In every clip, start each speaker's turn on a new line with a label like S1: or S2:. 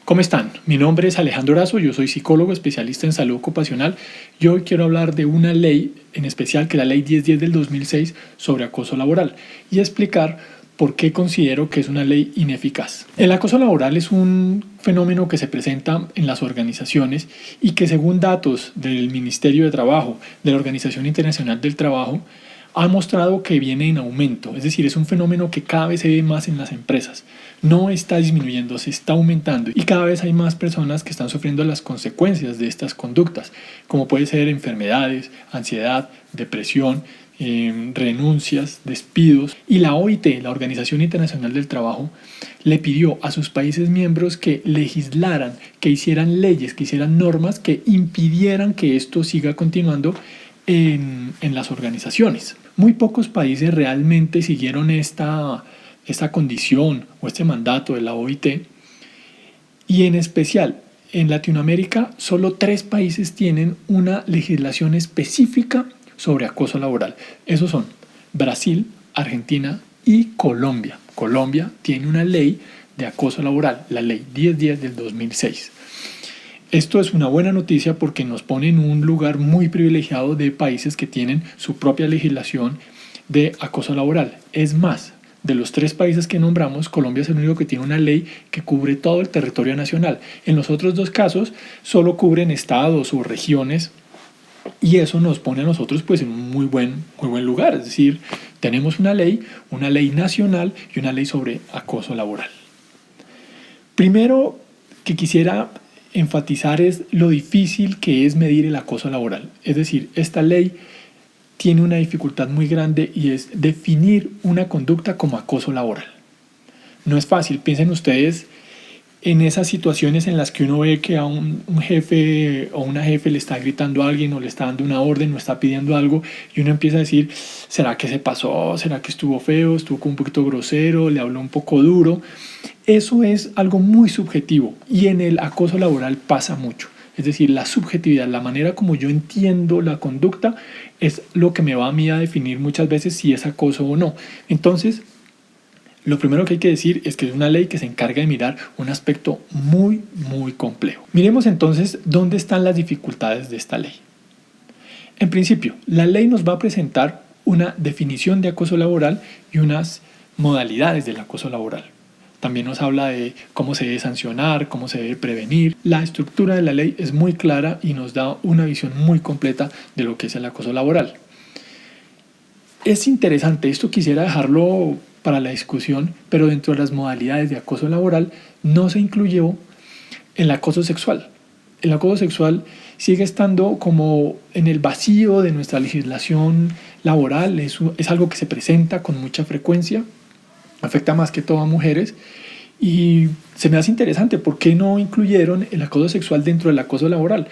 S1: ¿Cómo están? Mi nombre es Alejandro Erazo, yo soy psicólogo especialista en salud ocupacional y hoy quiero hablar de una ley en especial, que es la Ley 1010 del 2006 sobre acoso laboral, y explicar por qué considero que es una ley ineficaz. El acoso laboral es un fenómeno que se presenta en las organizaciones y que, según datos del Ministerio de Trabajo, de la Organización Internacional del Trabajo, ha mostrado que viene en aumento, es decir, es un fenómeno que cada vez se ve más en las empresas. No está disminuyendo, se está aumentando y cada vez hay más personas que están sufriendo las consecuencias de estas conductas, como puede ser enfermedades, ansiedad, depresión, renuncias, despidos. Y la OIT, la Organización Internacional del Trabajo, le pidió a sus países miembros que legislaran, que hicieran leyes, que hicieran normas que impidieran que esto siga continuando en las organizaciones. Muy pocos países realmente siguieron esta condición o este mandato de la OIT, y en especial en Latinoamérica solo 3 países tienen una legislación específica sobre acoso laboral. Esos son Brasil, Argentina y Colombia. Colombia tiene una ley de acoso laboral, la Ley 1010 del 2006. Esto es una buena noticia porque nos pone en un lugar muy privilegiado de países que tienen su propia legislación de acoso laboral. Es más, de los 3 países que nombramos, Colombia es el único que tiene una ley que cubre todo el territorio nacional. En los otros 2 casos solo cubren estados o regiones, y eso nos pone a nosotros pues en un muy buen lugar. Es decir, tenemos una ley nacional y una ley sobre acoso laboral. Primero que quisiera enfatizar es lo difícil que es medir el acoso laboral. Es decir, esta ley tiene una dificultad muy grande y es definir una conducta como acoso laboral. No es fácil. Piensen ustedes en esas situaciones en las que uno ve que a un jefe o una jefe le está gritando a alguien o le está dando una orden o está pidiendo algo y uno empieza a decir, ¿será que se pasó? ¿Será que estuvo feo? ¿Estuvo un poquito grosero? ¿Le habló un poco duro? Eso es algo muy subjetivo y en el acoso laboral pasa mucho. Es decir, la subjetividad, la manera como yo entiendo la conducta es lo que me va a mí a definir muchas veces si es acoso o no. Entonces, lo primero que hay que decir es que es una ley que se encarga de mirar un aspecto muy complejo. Miremos entonces dónde están las dificultades de esta ley. En principio, la ley nos va a presentar una definición de acoso laboral y unas modalidades del acoso laboral. También nos habla de cómo se debe sancionar, cómo se debe prevenir. La estructura de la ley es muy clara y nos da una visión muy completa de lo que es el acoso laboral. Es interesante, esto quisiera dejarlo para la discusión, pero dentro de las modalidades de acoso laboral no se incluyó el acoso sexual. El acoso sexual sigue estando como en el vacío de nuestra legislación laboral, es algo que se presenta con mucha frecuencia, afecta más que todo a mujeres, y se me hace interesante por qué no incluyeron el acoso sexual dentro del acoso laboral.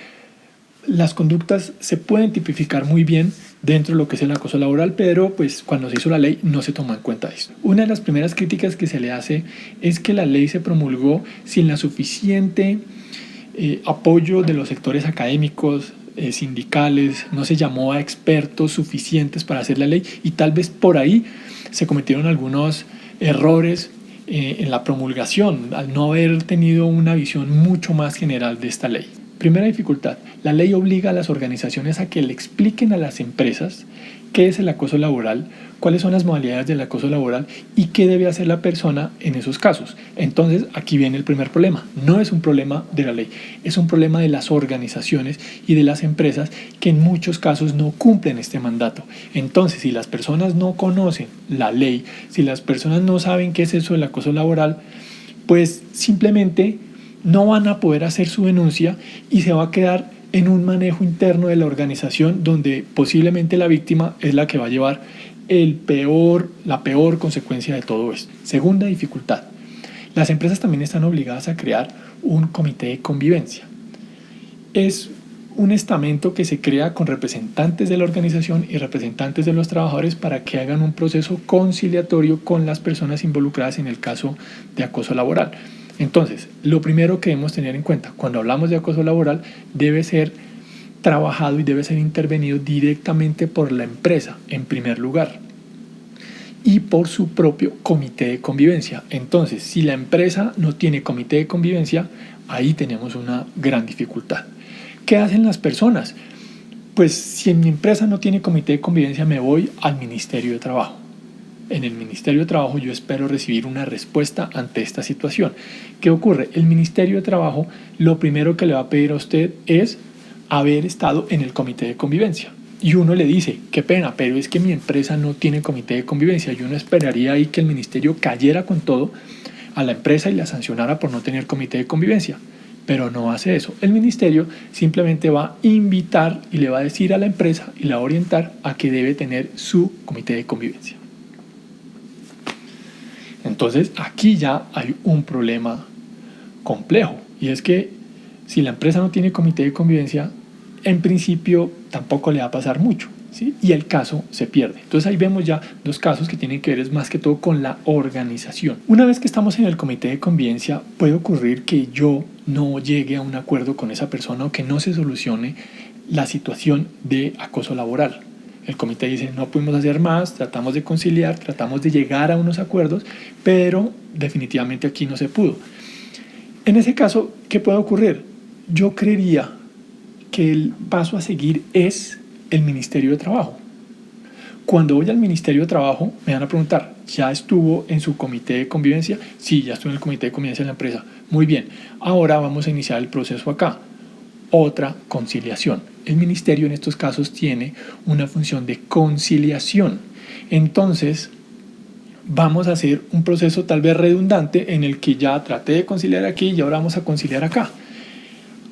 S1: Las conductas se pueden tipificar muy bien dentro de lo que es el acoso laboral, pero pues cuando se hizo la ley no se tomó en cuenta esto. Una de las primeras críticas que se le hace es que la ley se promulgó sin la suficiente apoyo de los sectores académicos, sindicales, no se llamó a expertos suficientes para hacer la ley y tal vez por ahí se cometieron algunos errores en la promulgación al no haber tenido una visión mucho más general de esta ley. Primera dificultad, la ley obliga a las organizaciones a que le expliquen a las empresas qué es el acoso laboral, cuáles son las modalidades del acoso laboral y qué debe hacer la persona en esos casos. Entonces, aquí viene el primer problema. No es un problema de la ley, es un problema de las organizaciones y de las empresas que en muchos casos no cumplen este mandato. Entonces, si las personas no conocen la ley, si las personas no saben qué es eso del acoso laboral, pues simplemente no van a poder hacer su denuncia y se va a quedar en un manejo interno de la organización donde posiblemente la víctima es la que va a llevar la peor consecuencia de todo esto. Segunda dificultad, las empresas también están obligadas a crear un comité de convivencia. Es un estamento que se crea con representantes de la organización y representantes de los trabajadores para que hagan un proceso conciliatorio con las personas involucradas en el caso de acoso laboral. Entonces, lo primero que debemos tener en cuenta cuando hablamos de acoso laboral debe ser trabajado y debe ser intervenido directamente por la empresa en primer lugar y por su propio comité de convivencia. Entonces, si la empresa no tiene comité de convivencia, ahí tenemos una gran dificultad. ¿Qué hacen las personas? Pues si en mi empresa no tiene comité de convivencia, me voy al Ministerio de Trabajo. En el Ministerio de Trabajo yo espero recibir una respuesta ante esta situación. ¿Qué ocurre? El Ministerio de Trabajo lo primero que le va a pedir a usted es haber estado en el comité de convivencia. Y uno le dice, qué pena, pero es que mi empresa no tiene comité de convivencia. Y uno esperaría ahí que el ministerio cayera con todo a la empresa y la sancionara por no tener comité de convivencia. Pero no hace eso. El ministerio simplemente va a invitar y le va a decir a la empresa y la va a orientar a que debe tener su comité de convivencia. Entonces aquí ya hay un problema complejo, y es que si la empresa no tiene comité de convivencia, en principio tampoco le va a pasar mucho, ¿sí? Y el caso se pierde. Entonces ahí vemos ya dos casos que tienen que ver es más que todo con la organización. Una vez que estamos en el comité de convivencia, puede ocurrir que yo no llegue a un acuerdo con esa persona o que no se solucione la situación de acoso laboral. El comité dice, no pudimos hacer más, tratamos de conciliar, tratamos de llegar a unos acuerdos, pero definitivamente aquí no se pudo. En ese caso, ¿qué puede ocurrir? Yo creería que el paso a seguir es el Ministerio de Trabajo. Cuando voy al Ministerio de Trabajo, me van a preguntar, ¿ya estuvo en su comité de convivencia? Sí, ya estuve en el comité de convivencia de la empresa. Muy bien, ahora vamos a iniciar el proceso acá. Otra conciliación. El ministerio en estos casos tiene una función de conciliación. Entonces, vamos a hacer un proceso tal vez redundante en el que ya traté de conciliar aquí y ahora vamos a conciliar acá.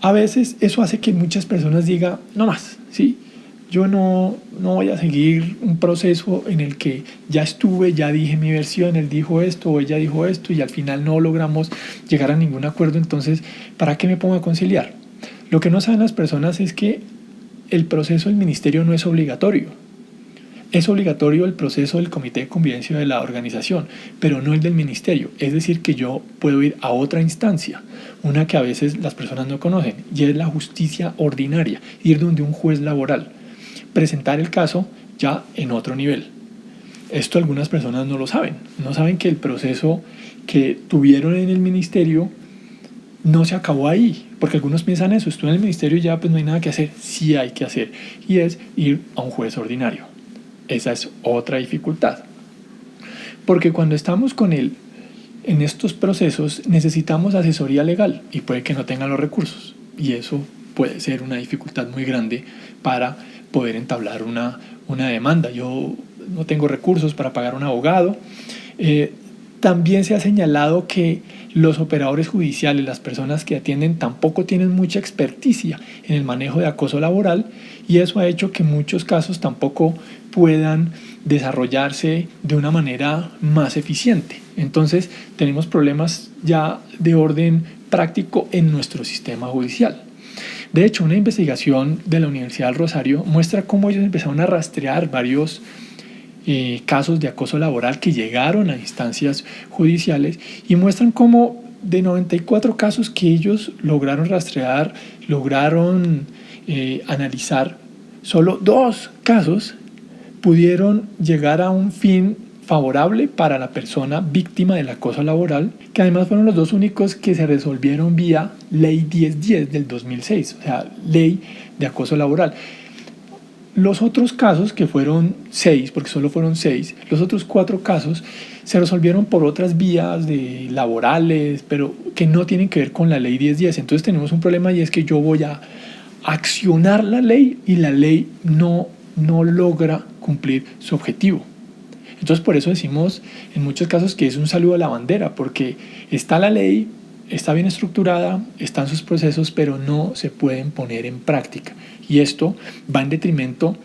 S1: A veces eso hace que muchas personas digan, no más, ¿sí? Yo no voy a seguir un proceso en el que ya estuve, ya dije mi versión, él dijo esto o ella dijo esto y al final no logramos llegar a ningún acuerdo, entonces, ¿para qué me pongo a conciliar? Lo que no saben las personas es que el proceso del ministerio no es obligatorio. Es obligatorio el proceso del comité de convivencia de la organización, pero no el del ministerio. Es decir, que yo puedo ir a otra instancia, una que a veces las personas no conocen, y es la justicia ordinaria, ir donde un juez laboral, presentar el caso ya en otro nivel. Esto algunas personas no lo saben. No saben que el proceso que tuvieron en el ministerio no se acabó ahí, porque algunos piensan eso, estuve en el ministerio y ya pues no hay nada que hacer. Sí hay que hacer, y es ir a un juez ordinario. Esa es otra dificultad, porque cuando estamos con él en estos procesos necesitamos asesoría legal y puede que no tengan los recursos, y eso puede ser una dificultad muy grande para poder entablar una demanda. Yo no tengo recursos para pagar un abogado. También se ha señalado que los operadores judiciales, las personas que atienden, tampoco tienen mucha experticia en el manejo de acoso laboral, y eso ha hecho que muchos casos tampoco puedan desarrollarse de una manera más eficiente. Entonces tenemos problemas ya de orden práctico en nuestro sistema judicial. De hecho, una investigación de la Universidad del Rosario muestra cómo ellos empezaron a rastrear varios casos de acoso laboral que llegaron a instancias judiciales, y muestran cómo de 94 casos que ellos lograron rastrear, lograron analizar, solo 2 casos pudieron llegar a un fin favorable para la persona víctima del acoso laboral, que además fueron los 2 únicos que se resolvieron vía Ley 1010 del 2006, o sea, Ley de Acoso Laboral. Los otros casos, que fueron 6, porque solo fueron 6, los otros 4 casos se resolvieron por otras vías laborales, pero que no tienen que ver con la ley 1010. Entonces tenemos un problema, y es que yo voy a accionar la ley y la ley no logra cumplir su objetivo. Entonces por eso decimos en muchos casos que es un saludo a la bandera, porque está la ley, está bien estructurada, están sus procesos, pero no se pueden poner en práctica. Y esto va en detrimento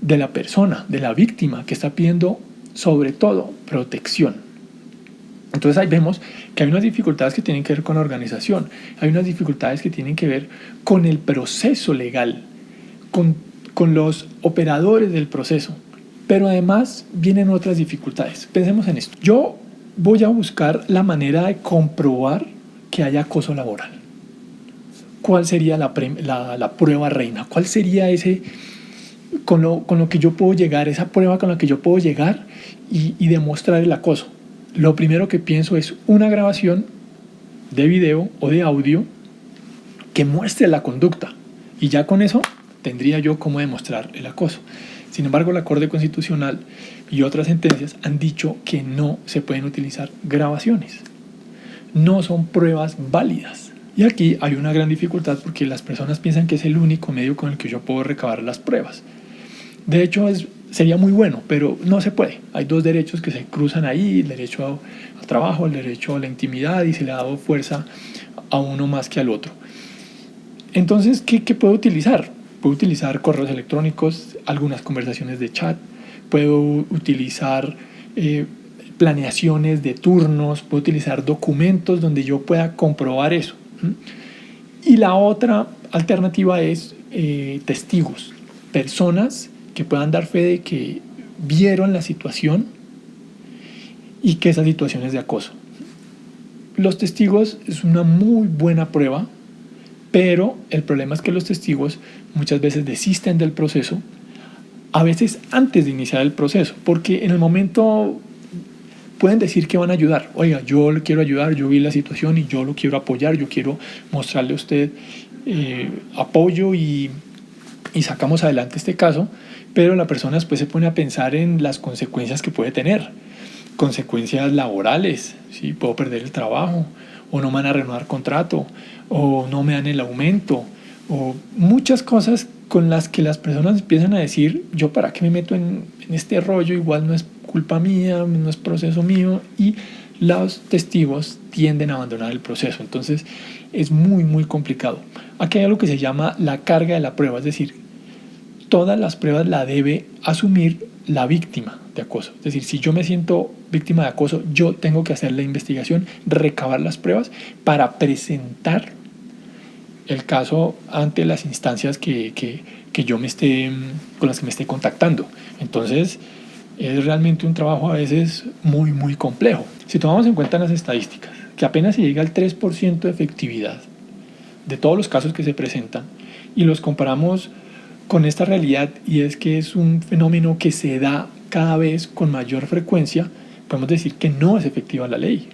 S1: de la persona, de la víctima, que está pidiendo sobre todo protección. Entonces ahí vemos que hay unas dificultades que tienen que ver con la organización, hay unas dificultades que tienen que ver con el proceso legal, con los operadores del proceso, pero además vienen otras dificultades. Pensemos en esto. Yo voy a buscar la manera de comprobar que haya acoso laboral. ¿Cuál sería la prueba reina? ¿Cuál sería ese con lo que yo puedo llegar, esa prueba con la que yo puedo llegar y demostrar el acoso? Lo primero que pienso es una grabación de video o de audio que muestre la conducta. Y ya con eso tendría yo cómo demostrar el acoso. Sin embargo, la Corte Constitucional y otras sentencias han dicho que no se pueden utilizar grabaciones. No son pruebas válidas. Y aquí hay una gran dificultad porque las personas piensan que es el único medio con el que yo puedo recabar las pruebas. De hecho, sería muy bueno, pero no se puede. Hay dos derechos que se cruzan ahí, el derecho al trabajo, el derecho a la intimidad, y se le ha dado fuerza a uno más que al otro. Entonces, ¿qué puedo utilizar? Puedo utilizar correos electrónicos, algunas conversaciones de chat, puedo utilizar planeaciones de turnos, puedo utilizar documentos donde yo pueda comprobar eso. Y la otra alternativa es testigos, personas que puedan dar fe de que vieron la situación y que esa situación es de acoso. Los testigos es una muy buena prueba, pero el problema es que los testigos muchas veces desisten del proceso, a veces antes de iniciar el proceso, porque en el momento pueden decir que van a ayudar. Oiga, yo le quiero ayudar, yo vi la situación y yo lo quiero apoyar, yo quiero mostrarle a usted apoyo y sacamos adelante este caso, pero la persona después se pone a pensar en las consecuencias que puede tener. Consecuencias laborales, ¿sí? Puedo perder el trabajo, o no me van a renovar contrato, o no me dan el aumento, o muchas cosas con las que las personas empiezan a decir, yo para qué me meto en este rollo, igual no es culpa mía, no es proceso mío, y los testigos tienden a abandonar el proceso. Entonces es muy, muy complicado. Aquí hay algo que se llama la carga de la prueba, es decir, todas las pruebas la debe asumir la víctima de acoso. Es decir, si yo me siento víctima de acoso, yo tengo que hacer la investigación, recabar las pruebas para presentar el caso ante las instancias que yo con las que me esté contactando. Entonces, es realmente un trabajo a veces muy, muy complejo. Si tomamos en cuenta las estadísticas, que apenas se llega al 3% de efectividad de todos los casos que se presentan, y los comparamos con esta realidad, y es que es un fenómeno que se da cada vez con mayor frecuencia, podemos decir que no es efectiva la ley.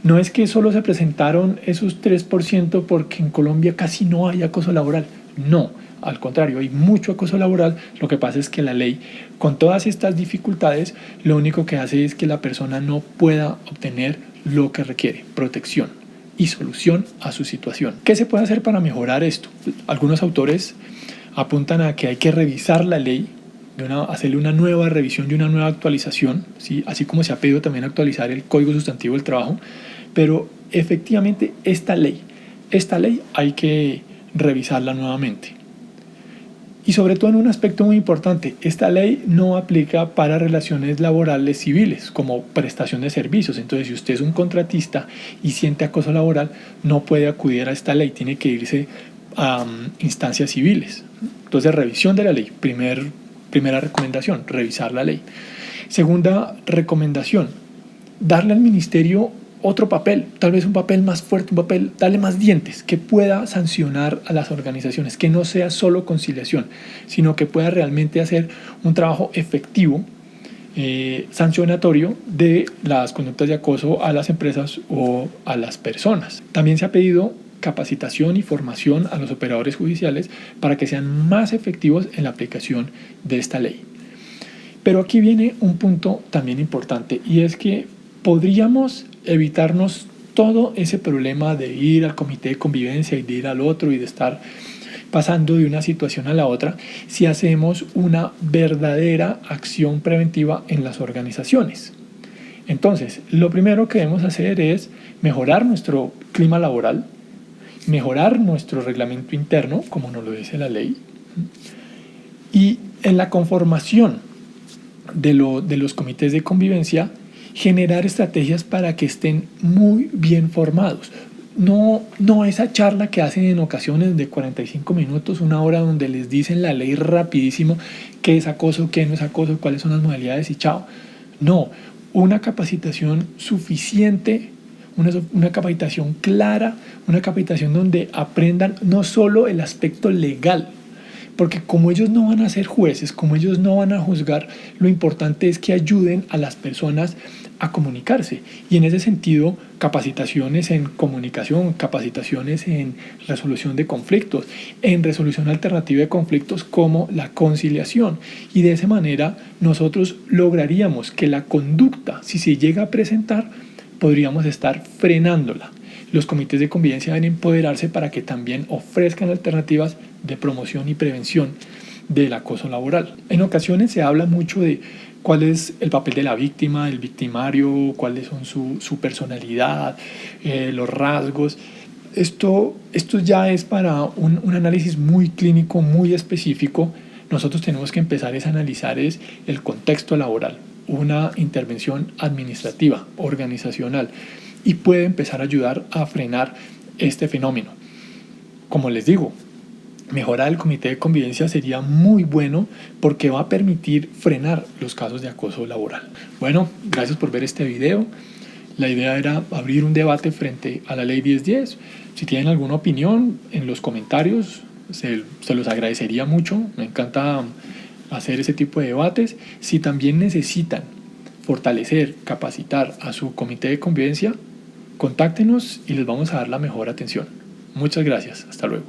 S1: No es que solo se presentaron esos 3% porque en Colombia casi no hay acoso laboral. No, al contrario, hay mucho acoso laboral. Lo que pasa es que la ley, con todas estas dificultades, lo único que hace es que la persona no pueda obtener lo que requiere: protección y solución a su situación. ¿Qué se puede hacer para mejorar esto? Algunos autores apuntan a que hay que revisar la ley, hacerle una nueva revisión y una nueva actualización, ¿sí? Así como se ha pedido también actualizar el Código Sustantivo del Trabajo, pero efectivamente esta ley hay que revisarla nuevamente. Y sobre todo en un aspecto muy importante, esta ley no aplica para relaciones laborales civiles, como prestación de servicios. Entonces, si usted es un contratista y siente acoso laboral, no puede acudir a esta ley, tiene que irse a instancias civiles. Entonces, revisión de la ley, primera recomendación, revisar la ley. Segunda recomendación, darle al ministerio otro papel, tal vez un papel más fuerte, un papel, darle más dientes, que pueda sancionar a las organizaciones, que no sea solo conciliación, sino que pueda realmente hacer un trabajo efectivo, sancionatorio de las conductas de acoso a las empresas o a las personas. También se ha pedido capacitación y formación a los operadores judiciales para que sean más efectivos en la aplicación de esta ley. Pero aquí viene un punto también importante, y es que podríamos evitarnos todo ese problema de ir al comité de convivencia y de ir al otro y de estar pasando de una situación a la otra si hacemos una verdadera acción preventiva en las organizaciones. Entonces, lo primero que debemos hacer es mejorar nuestro clima laboral, mejorar nuestro reglamento interno, como nos lo dice la ley, y en la conformación de los comités de convivencia, generar estrategias para que estén muy bien formados. No esa charla que hacen en ocasiones de 45 minutos, una hora, donde les dicen la ley rapidísimo, qué es acoso, qué no es acoso, cuáles son las modalidades y chao. No, una capacitación suficiente, una capacitación clara, una capacitación donde aprendan no solo el aspecto legal, porque como ellos no van a ser jueces, como ellos no van a juzgar, lo importante es que ayuden a las personas a comunicarse. Y en ese sentido, capacitaciones en comunicación, capacitaciones en resolución de conflictos, en resolución alternativa de conflictos como la conciliación. Y de esa manera nosotros lograríamos que la conducta, si se llega a presentar, podríamos estar frenándola. Los comités de convivencia deben empoderarse para que también ofrezcan alternativas de promoción y prevención del acoso laboral. En ocasiones se habla mucho de cuál es el papel de la víctima, del victimario, cuáles son su personalidad, los rasgos. Esto ya es para un análisis muy clínico, muy específico. Nosotros tenemos que empezar a analizar el contexto laboral, una intervención administrativa, organizacional, y puede empezar a ayudar a frenar este fenómeno. Como les digo, mejorar el comité de convivencia sería muy bueno porque va a permitir frenar los casos de acoso laboral. Bueno, gracias por ver este video. La idea era abrir un debate frente a la ley 1010. Si tienen alguna opinión en los comentarios, se los agradecería mucho. Me encanta hacer ese tipo de debates. Si también necesitan fortalecer, capacitar a su comité de convivencia, contáctenos y les vamos a dar la mejor atención. Muchas gracias. Hasta luego.